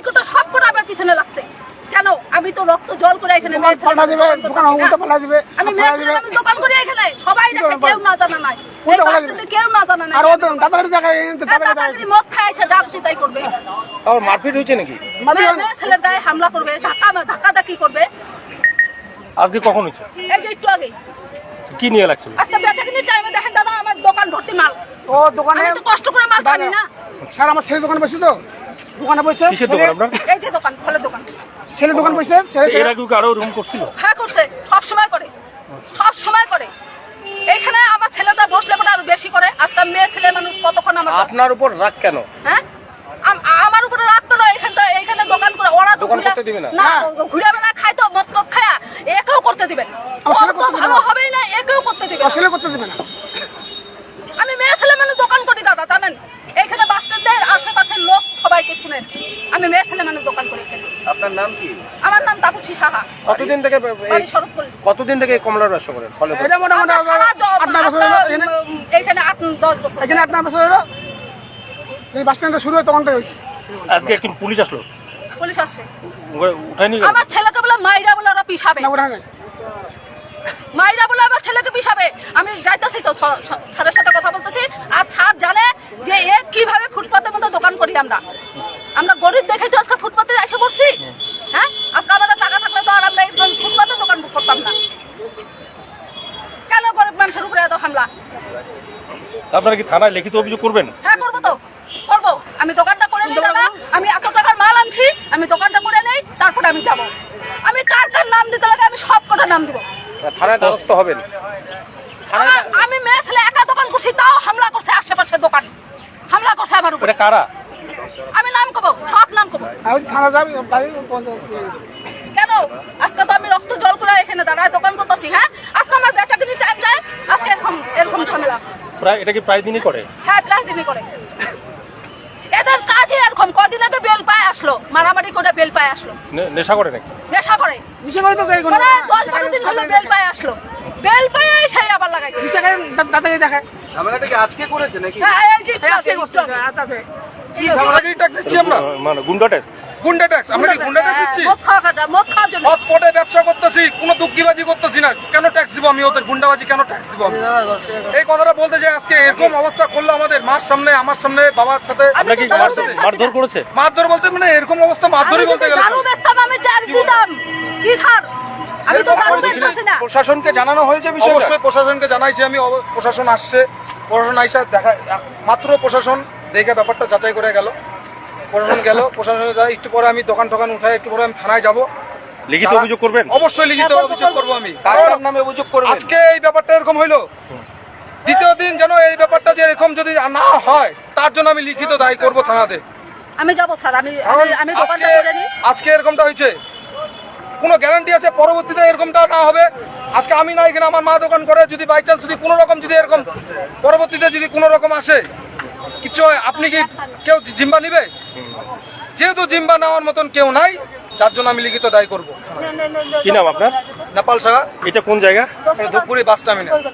এইটা সব করে আমার পিছনে লাগছে কেন? আমি তো রক্ত জল করে এখানে আমি মেয়ে ছেলে আমি দোকান করি এখানে, সবাই দেখে, কেউ না জানা নাই, কেউ না জানা নাই। দাদাগিরি মদ খায় এসে যা খুশি তাই করবে। মারপিট হয়েছে নাকি? মেয়ে ছেলের গায়ে হামলা করবে, ধাক্কাধাক্কি করবে। আজকে কখন হয়েছে? এই যে একটু আগে। কি নিয়ে লাগছিল? আজকে বেচাকিনির টাইমে দেখেন দাদা আমার দোকান ভর্তি মাল। ও দোকানে আমি তো কষ্ট করে মাল খাই না। স্যার আমার ছেলে দোকানে বসে তো, দোকানে বসে কিসের দোকান আপনার? এই যে দোকান, ফলের দোকান। ছেলে দোকান বসে এর আগে কি আরো রুম করছিল? হ্যাঁ করছে, সব সময় করে, সব সময় করে। এইখানে আমার ছেলেটা বসলে পরে আরো বেশি করে। আজকে মেয়ে ছেলে মানুষ কতক্ষণ আমার আপনার উপর রাগ কেন? হ্যাঁ আমার উপরে রাগ করলো। এইখানে দোকান করে ওরা তো দোকান করতে দিবে না? না, ঘুরে বেড়া খায় তো, মদ টদ খায়া একেও করতে দিবেন। তো ভালো হবেই না, একেও করতে দিবেন। ছেলে করতে দিবে না। আমি মেয়ে ছেলে মানুষ দোকান করি দাদা, জানেন? এইখানে বাস স্ট্যান্ডের আশেপাশের লোক সবাইকে শুনেন, আমি মেয়ে ছেলে মানুষ দোকান করি এখানে। আপনার নাম কি? আমার নাম তাপসী সাহা। কতদিন থেকে কতদিন থেকে কমলার ব্যবসা করেন? ফলে এটা মোটামুটি 8-9 বছর হলো এইখানে 8-10 বছর। এখানে 8-9 বছর হলো এই বাস স্ট্যান্ডে শুরু হয় তখন থেকে হয়েছে। আজকে একজন পুলিশ আসলো, পুলিশ আসছে, উঠায়নি? আমার ছেলেকে বলে মাইরা বলে ওরা পিছাবে, না ওরা নাই। মাইরা বলে আমার ছেলেকে পিছাবে। আমি যাইতেছি তো স্যারের সাথে কথা বলতেছি, আর স্যার জানে যে এ কিভাবে ফুটপাতের মধ্যে দোকান করি আমরা গরিব দেখে তো আজকে ফুটপাতে এসে পড়ছি। হ্যাঁ আজকে আমাদের টাকা থাকলে তো আর আমরা এই ফুটপাতে দোকান করতাম না। কেন গরিব মানুষের উপরে এত হামলা? আপনারা কি থানায় লিখিত অভিযোগ করবেন? হ্যাঁ করবো তো, করবো। আমি দোকানটা করে নিই দাদা, আমি এত টাকার মাল আনছি, আমি দোকানটা করে নেই, তারপরে আমি যাবো। আমি কার কার নাম দিতে লাগে আমি সব কটার নাম দিব। থানায় দ্বারস্থ হবেন? আমি মেয়ে ছেলে একা দোকান করছি, তাও হামলা করছে আশেপাশে দোকান, হামলা করছে আমার উপরে। কারা? আমি নাম কব, সব নাম কব। আমি থানা যাবি কেন? আজকে তো আমি রক্ত জল করে এখানে দাঁড়ায় দোকান করতেছি। হ্যাঁ আজকে আমার বেচাকিনি টাইম যায়, আজকে এরকম ঝামেলা। এটা কি প্রায় দিনই করে? হ্যাঁ প্রায় দিনই করে। এদের কাজে এরকম। কদিন আগে বেল পায় আসলো, মারামারি করে বেল পায় আসলো। নেশা করে নাকি? নেশা করে, মিশে করে তো এই কোন 10-12 দিন হলো বেল পায় আসলো, বেল পায় সেই আবার লাগাইছে। মিশে করে দাদাকে দেখায়। ঝামেলাটা কি আজকে করেছে নাকি? হ্যাঁ এই যে আজকে করতে আছে। কি ঝামেলাগিরি ট্যাক্স দিচ্ছি আমরা? মানে গুন্ডা ট্যাক্স? গুন্ডা ট্যাক্স? আমরা কি গুন্ডা ট্যাক্স দিচ্ছি? মদ খাওয়ার জন্য সৎ পথে ব্যবসা করতেছি, কোনো দুঃখীবাজি করতেছি না, কেন ট্যাক্স দিব আমি? ওদের গুন্ডাবাজি কেন ট্যাক্স দিব আমি? এই কথাটা বলতে যে আজকে এরকম অবস্থা করলো আমাদের মার সামনে, আমার সামনে, বাবার সাথে। আপনার কি মারধর করেছে? মারধর বলতে মানে এরকম অবস্থা মারধরই বলতে গেলে। দারু বেচতাম, আমি ট্যাক্স দিতাম কি স্যার? আমি তো দারু বেচতাছি না। প্রশাসনকে জানানো হয়েছে বিষয়টা? অবশ্যই প্রশাসনকে জানাইছি আমি। প্রশাসন আসছে, প্রশাসন আইসা দেখা মাত্র প্রশাসন দেখে ব্যাপারটা যাচাই করে গেল। প্রশাসন গেল, প্রশাসনে যায় একটু পরে আমি দোকান টোকান উঠাই একটু পরে আমি থানায় যাব। লিখিত অভিযোগ করবেন? অবশ্যই লিখিত অভিযোগ করবো আমি। কার নামে অভিযোগ করবেন? আজকে এই ব্যাপারটা এরকম হইলো, দ্বিতীয় দিন যেন এই ব্যাপারটা যে এরকম যদি না হয় তার জন্য আমি লিখিত দায়ী করবো থানাতে। আমি যাব স্যার, আমি দোকানটা করে নিই। আজকে এরকমটা হয়েছে, কোনো গ্যারান্টি আছে পরবর্তীতে এরকমটা না হবে? আজকে আমি না, এখানে আমার মা দোকান করে, যদি বাই চান্স যদি কোনো রকম যদি এরকম পরবর্তীতে যদি কোনো রকম আসে কিছু হয়, আপনি কি কেউ জিম্বা নিবে? যেহেতু জিম্বা নেওয়ার মতন কেউ নাই, যার জন্য আমি লিখিত দায়ী করবো। কি নাম আপনার? নেপাল সাহা। এটা কোন জায়গা? Dhupguri bus terminus.